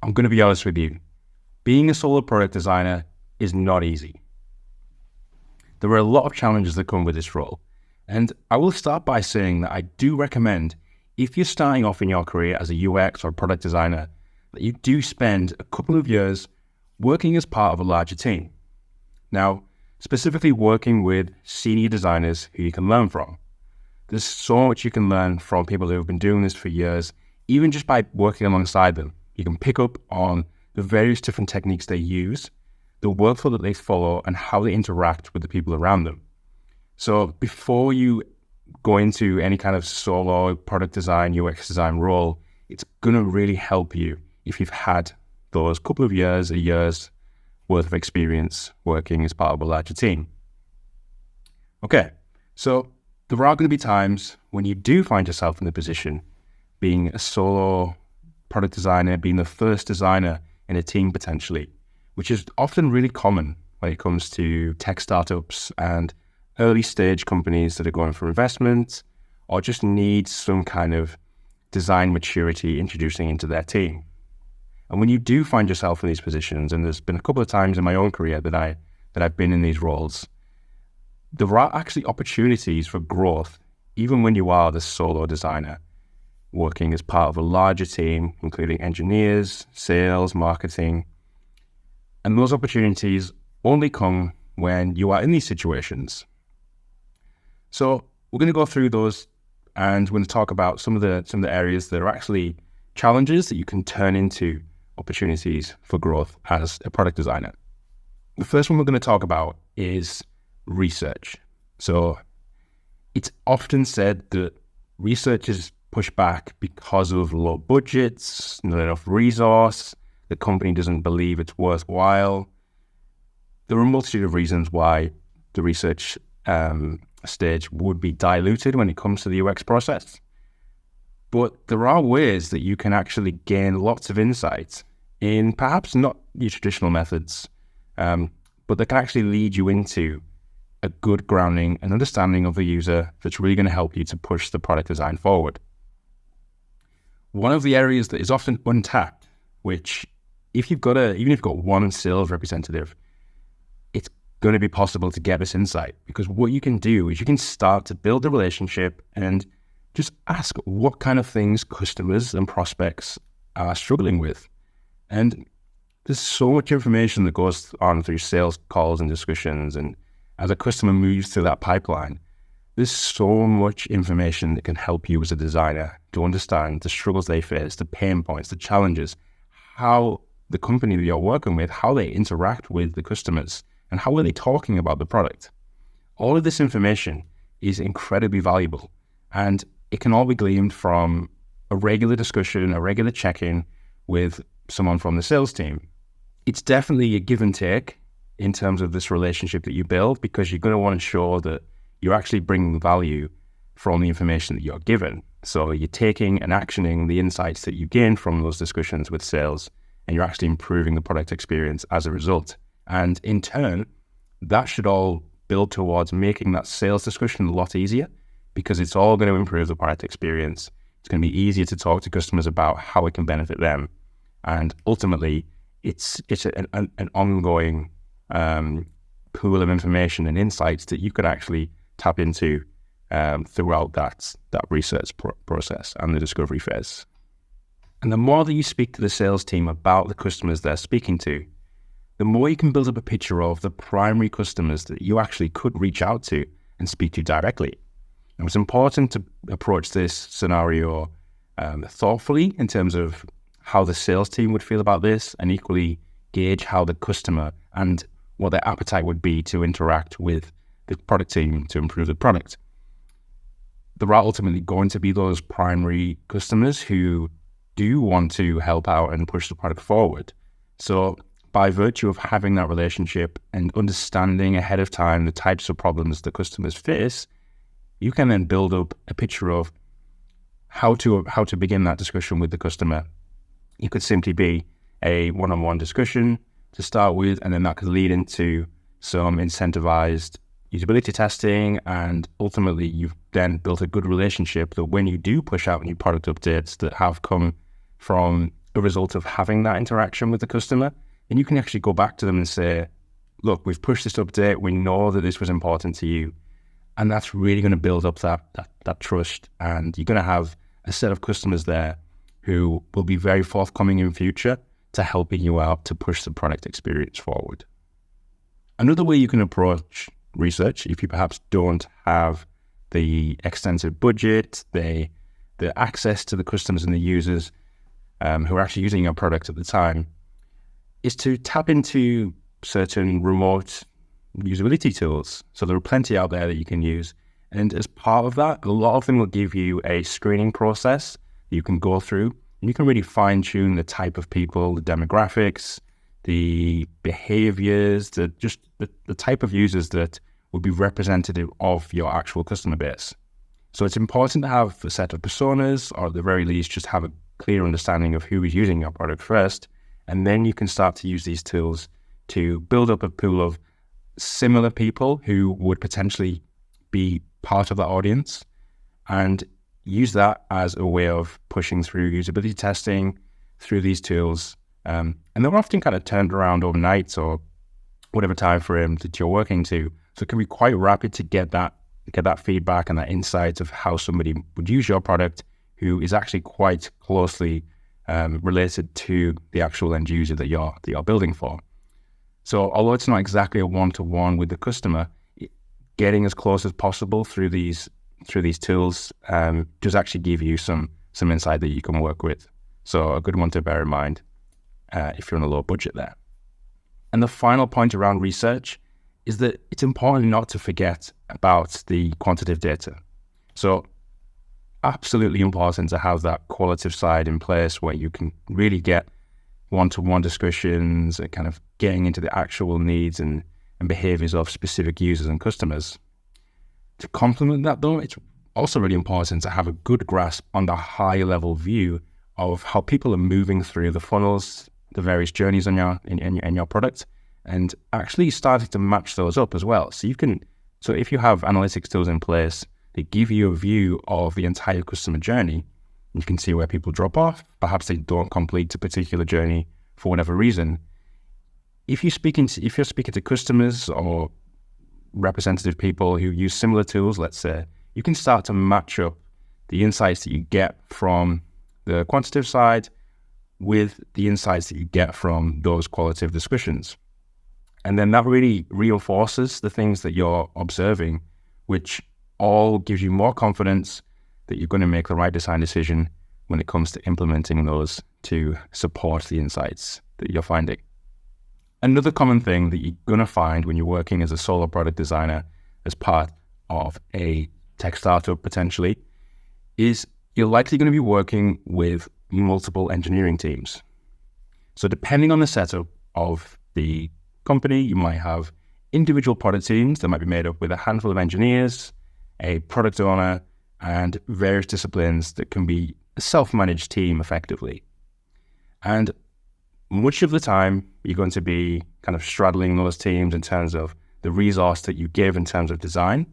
I'm going to be honest with you. Being a solo product designer is not easy. There are a lot of challenges that come with this role. And I will start by saying that I do recommend, if you're starting off in your career as a UX or product designer, that you do spend a couple of years working as part of a larger team. Now, specifically working with senior designers who you can learn from. There's so much you can learn from people who have been doing this for years, even just by working alongside them. You can pick up on the various different techniques they use, the workflow that they follow, and how they interact with the people around them. So before you go into any kind of solo product design, UX design role, it's going to really help you if you've had those couple of years, a year's worth of experience working as part of a larger team. Okay, so there are going to be times when you do find yourself in the position being a solo product designer, being the first designer in a team potentially, which is often really common when it comes to tech startups and early stage companies that are going for investment or just need some kind of design maturity introducing into their team. And when you do find yourself in these positions, and there's been a couple of times in my own career that I've been in these roles, there are actually opportunities for growth, even when you are the solo designer, working as part of a larger team, including engineers, sales, marketing. And those opportunities only come when you are in these situations. So we're going to go through those, and we're going to talk about some of the areas that are actually challenges that you can turn into opportunities for growth as a product designer. The first one we're going to talk about is research. So it's often said that research is pushed back because of low budgets, not enough resource, the company doesn't believe it's worthwhile. There are a multitude of reasons why the research stage would be diluted when it comes to the UX process. But there are ways that you can actually gain lots of insight in perhaps not your traditional methods, but that can actually lead you into a good grounding and understanding of the user that's really going to help you to push the product design forward. One of the areas that is often untapped, which even if you've got one sales representative, it's going to be possible to get this insight, because what you can do is you can start to build a relationship and just ask what kind of things customers and prospects are struggling with. And there's so much information that goes on through sales calls and discussions. And as a customer moves through that pipeline, there's so much information that can help you as a designer to understand the struggles they face, the pain points, the challenges, how the company that you're working with, how they interact with the customers, and how are they talking about the product. All of this information is incredibly valuable, and it can all be gleaned from a regular discussion, a regular check-in with someone from the sales team. It's definitely a give and take in terms of this relationship that you build, because you're going to want to ensure that you're actually bringing value from the information that you're given. So you're taking and actioning the insights that you gain from those discussions with sales, and you're actually improving the product experience as a result. And in turn, that should all build towards making that sales discussion a lot easier, because it's all going to improve the product experience. It's going to be easier to talk to customers about how it can benefit them. And ultimately, it's an ongoing pool of information and insights that you could actually tap into throughout that research process and the discovery phase. And the more that you speak to the sales team about the customers they're speaking to, the more you can build up a picture of the primary customers that you actually could reach out to and speak to directly. And it's important to approach this scenario thoughtfully in terms of how the sales team would feel about this, and equally gauge how the customer and what their appetite would be to interact with the product team to improve the product. There are ultimately going to be those primary customers who do want to help out and push the product forward. So by virtue of having that relationship and understanding ahead of time the types of problems the customers face, you can then build up a picture of how to begin that discussion with the customer. It could simply be a one-on-one discussion to start with, and then that could lead into some incentivized usability testing, and ultimately you've then built a good relationship that when you do push out new product updates that have come from a result of having that interaction with the customer, then you can actually go back to them and say, look, we've pushed this update. We know that this was important to you. And that's really going to build up that trust. And you're going to have a set of customers there who will be very forthcoming in future to helping you out to push the product experience forward. Another way you can approach research, if you perhaps don't have the extensive budget, the access to the customers and the users who are actually using your product at the time, is to tap into certain remote usability tools. So there are plenty out there that you can use. And as part of that, a lot of them will give you a screening process that you can go through. And you can really fine tune the type of people, the demographics, the behaviors, the type of users that will be representative of your actual customer base. So it's important to have a set of personas, or at the very least, just have a clear understanding of who is using your product first. And then you can start to use these tools to build up a pool of similar people who would potentially be part of that audience, and use that as a way of pushing through usability testing through these tools. And they're often kind of turned around overnight or whatever time frame that you're working to. So it can be quite rapid to get that feedback and that insight of how somebody would use your product who is actually quite closely related to the actual end user that you're building for. So although it's not exactly a one-to-one with the customer, getting as close as possible through these tools does actually give you some insight that you can work with. So a good one to bear in mind if you're on a low budget there. And the final point around research is that it's important not to forget about the quantitative data. So absolutely important to have that qualitative side in place where you can really get one-to-one discussions and kind of getting into the actual needs and behaviors of specific users and customers. To complement that though, it's also really important to have a good grasp on the high level view of how people are moving through the funnels, the various journeys in your product, and actually starting to match those up as well. So if you have analytics tools in place, they give you a view of the entire customer journey. You can see where people drop off. Perhaps they don't complete a particular journey for whatever reason. If you're speaking to customers or representative people who use similar tools, let's say, you can start to match up the insights that you get from the quantitative side with the insights that you get from those qualitative discussions. And then that really reinforces the things that you're observing, which all gives you more confidence that you're going to make the right design decision when it comes to implementing those to support the insights that you're finding. Another common thing that you're going to find when you're working as a solo product designer as part of a tech startup potentially is you're likely going to be working with multiple engineering teams. So depending on the setup of the company, you might have individual product teams that might be made up with a handful of engineers, a product owner, and various disciplines that can be a self-managed team effectively. And much of the time, you're going to be kind of straddling those teams in terms of the resource that you give in terms of design.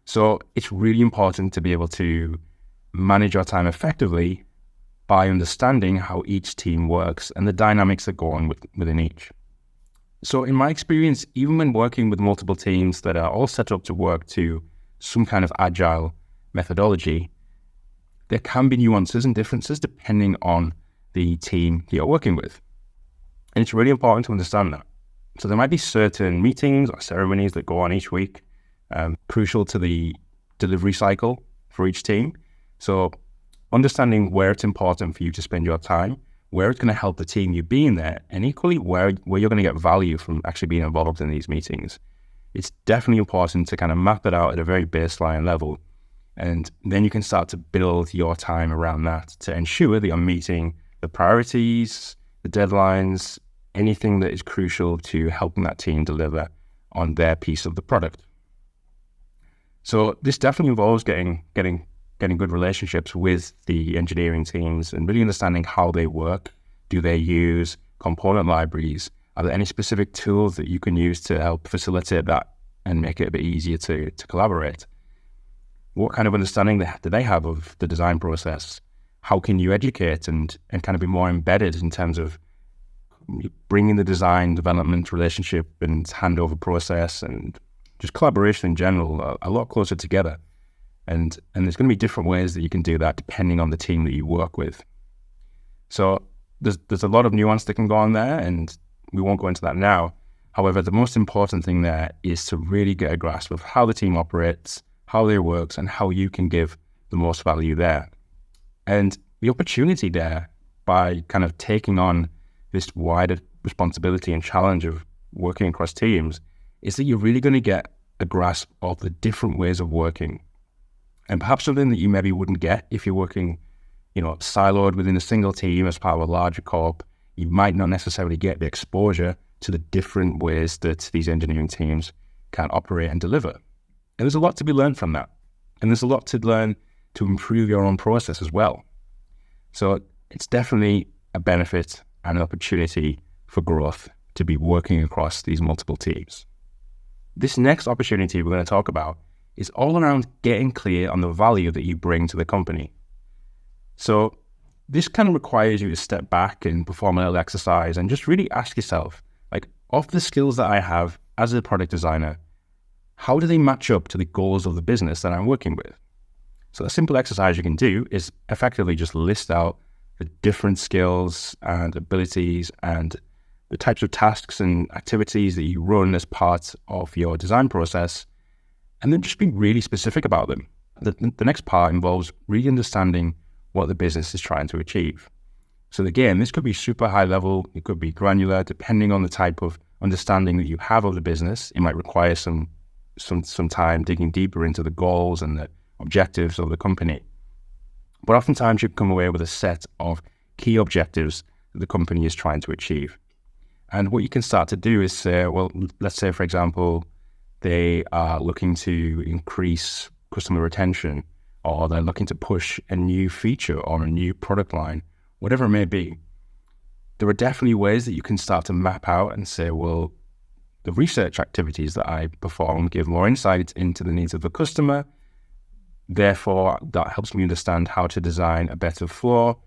So it's really important to be able to manage your time effectively by understanding how each team works and the dynamics that go on within each. So in my experience, even when working with multiple teams that are all set up to work to some kind of agile methodology, there can be nuances and differences depending on the team you're working with. And it's really important to understand that. So there might be certain meetings or ceremonies that go on each week, crucial to the delivery cycle for each team. So understanding where it's important for you to spend your time, where it's going to help the team you being there, and equally where you're going to get value from actually being involved in these meetings. It's definitely important to kind of map it out at a very baseline level. And then you can start to build your time around that to ensure that you're meeting the priorities, the deadlines, anything that is crucial to helping that team deliver on their piece of the product. So this definitely involves getting good relationships with the engineering teams and really understanding how they work. Do they use component libraries? Are there any specific tools that you can use to help facilitate that and make it a bit easier to collaborate? What kind of understanding do they have of the design process? how can you educate and kind of be more embedded in terms of bringing the design development relationship and handover process and just collaboration in general a lot closer together. And there's going to be different ways that you can do that depending on the team that you work with. So there's a lot of nuance that can go on there, and we won't go into that now. However, the most important thing there is to really get a grasp of how the team operates, how they works, and how you can give the most value there. And the opportunity there by kind of taking on this wider responsibility and challenge of working across teams is that you're really going to get a grasp of the different ways of working. And perhaps something that you maybe wouldn't get if you're working, siloed within a single team as part of a larger corp. You might not necessarily get the exposure to the different ways that these engineering teams can operate and deliver. And there's a lot to be learned from that. And there's a lot to learn to improve your own process as well. So it's definitely a benefit and an opportunity for growth to be working across these multiple teams. This next opportunity we're going to talk about is all around getting clear on the value that you bring to the company. So this kind of requires you to step back and perform a little exercise and just really ask yourself, of the skills that I have as a product designer, how do they match up to the goals of the business that I'm working with? So a simple exercise you can do is effectively just list out the different skills and abilities and the types of tasks and activities that you run as part of your design process, and then just be really specific about them. The next part involves really understanding what the business is trying to achieve. So again, this could be super high level, it could be granular, depending on the type of understanding that you have of the business. It might require some time digging deeper into the goals and the objectives of the company. But oftentimes you come away with a set of key objectives that the company is trying to achieve. And what you can start to do is say, well, let's say, for example, they are looking to increase customer retention, or they're looking to push a new feature or a new product line, whatever it may be. There are definitely ways that you can start to map out and say, well, the research activities that I perform give more insight into the needs of the customer. Therefore, that helps me understand how to design a better flow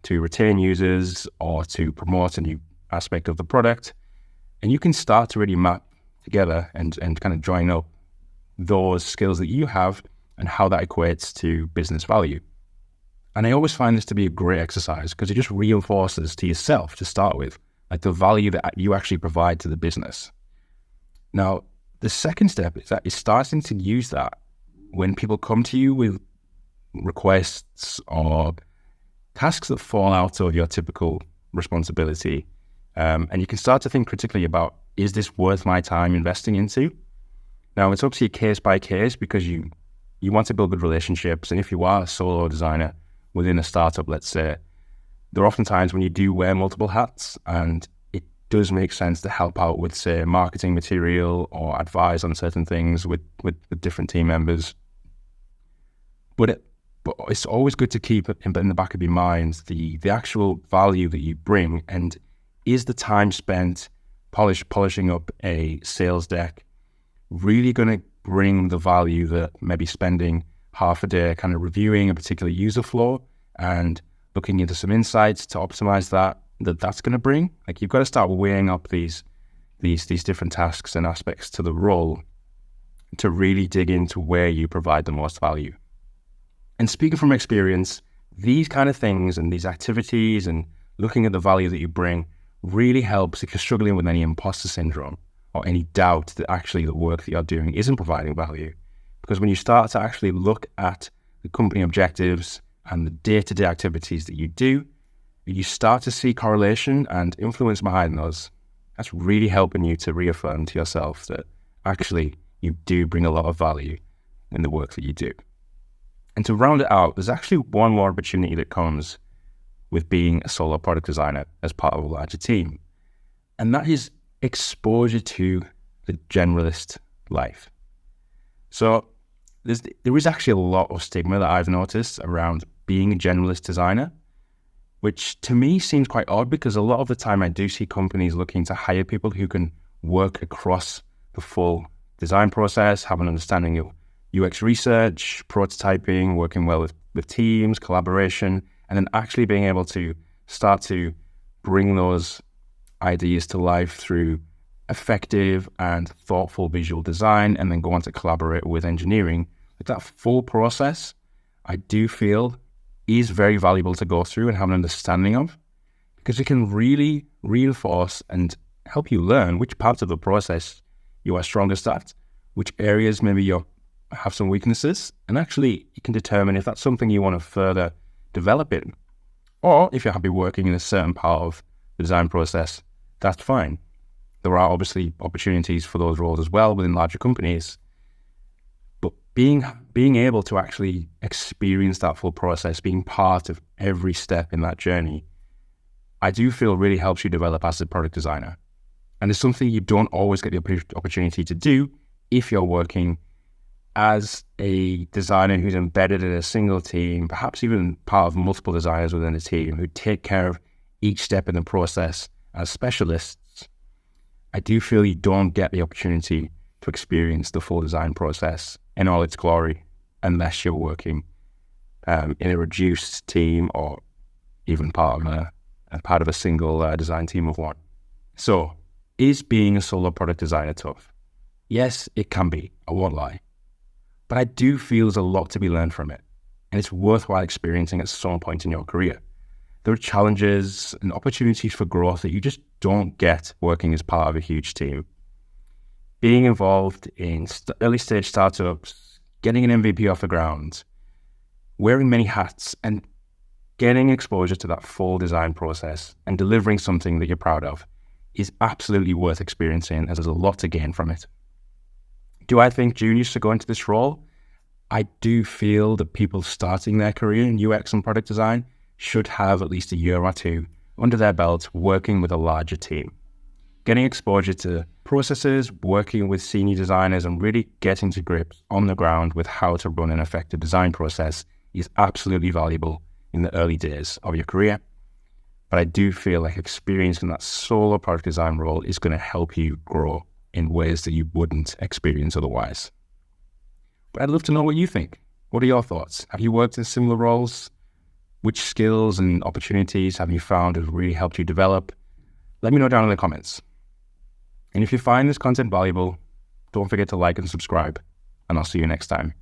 to retain users or to promote a new aspect of the product. And you can start to really map together and kind of join up those skills that you have and how that equates to business value. And I always find this to be a great exercise because it just reinforces to yourself to start with, the value that you actually provide to the business. Now, the second step is that you're starting to use that when people come to you with requests or tasks that fall out of your typical responsibility. And you can start to think critically about, is this worth my time investing into? Now, it's obviously case by case because you want to build good relationships. And if you are a solo designer within a startup, let's say, there are often times when you do wear multiple hats, and it does make sense to help out with, say, marketing material or advise on certain things with different team members. But it's always good to keep in the back of your mind the actual value that you bring, and is the time spent polishing up a sales deck really going to bring the value that maybe spending half a day kind of reviewing a particular user flow and looking into some insights to optimize that's going to bring? You've got to start weighing up these different tasks and aspects to the role to really dig into where you provide the most value. And speaking from experience, these kind of things and these activities and looking at the value that you bring really helps if you're struggling with any imposter syndrome or any doubt that actually the work that you're doing isn't providing value. Because when you start to actually look at the company objectives and the day-to-day activities that you do, you start to see correlation and influence behind those. That's really helping you to reaffirm to yourself that actually you do bring a lot of value in the work that you do. And to round it out, there's actually one more opportunity that comes with being a solo product designer as part of a larger team. And that is exposure to the generalist life. So there is actually a lot of stigma that I've noticed around being a generalist designer, which to me seems quite odd because a lot of the time I do see companies looking to hire people who can work across the full design process, have an understanding of UX research, prototyping, working well with teams, collaboration, and then actually being able to start to bring those ideas to life through effective and thoughtful visual design, and then go on to collaborate with engineering, like that full process, I do feel is very valuable to go through and have an understanding of, because it can really reinforce and help you learn which parts of the process you are strongest at, which areas maybe you have some weaknesses, and actually you can determine if that's something you want to further develop in. Or if you're happy working in a certain part of the design process, that's fine. There are obviously opportunities for those roles as well within larger companies, but being able to actually experience that full process, being part of every step in that journey, I do feel really helps you develop as a product designer. And it's something you don't always get the opportunity to do if you're working as a designer who's embedded in a single team, perhaps even part of multiple designers within a team who take care of each step in the process as specialists. I do feel you don't get the opportunity to experience the full design process in all its glory unless you're working in a reduced team or even part of a single design team of one. So, is being a solo product designer tough? Yes, it can be, I won't lie. But I do feel there's a lot to be learned from it, and it's worthwhile experiencing at some point in your career. There are challenges and opportunities for growth that you just don't get working as part of a huge team. Being involved in early stage startups, getting an MVP off the ground, wearing many hats, and getting exposure to that full design process and delivering something that you're proud of is absolutely worth experiencing, as there's a lot to gain from it. Do I think juniors should go into this role? I do feel that people starting their career in UX and product design should have at least a year or two under their belt working with a larger team. Getting exposure to processes, working with senior designers, and really getting to grips on the ground with how to run an effective design process is absolutely valuable in the early days of your career. But I do feel like experience in that solo product design role is going to help you grow in ways that you wouldn't experience otherwise. But I'd love to know what you think. What are your thoughts? Have you worked in similar roles? Which skills and opportunities have you found have really helped you develop? Let me know down in the comments. And if you find this content valuable, don't forget to like and subscribe, and I'll see you next time.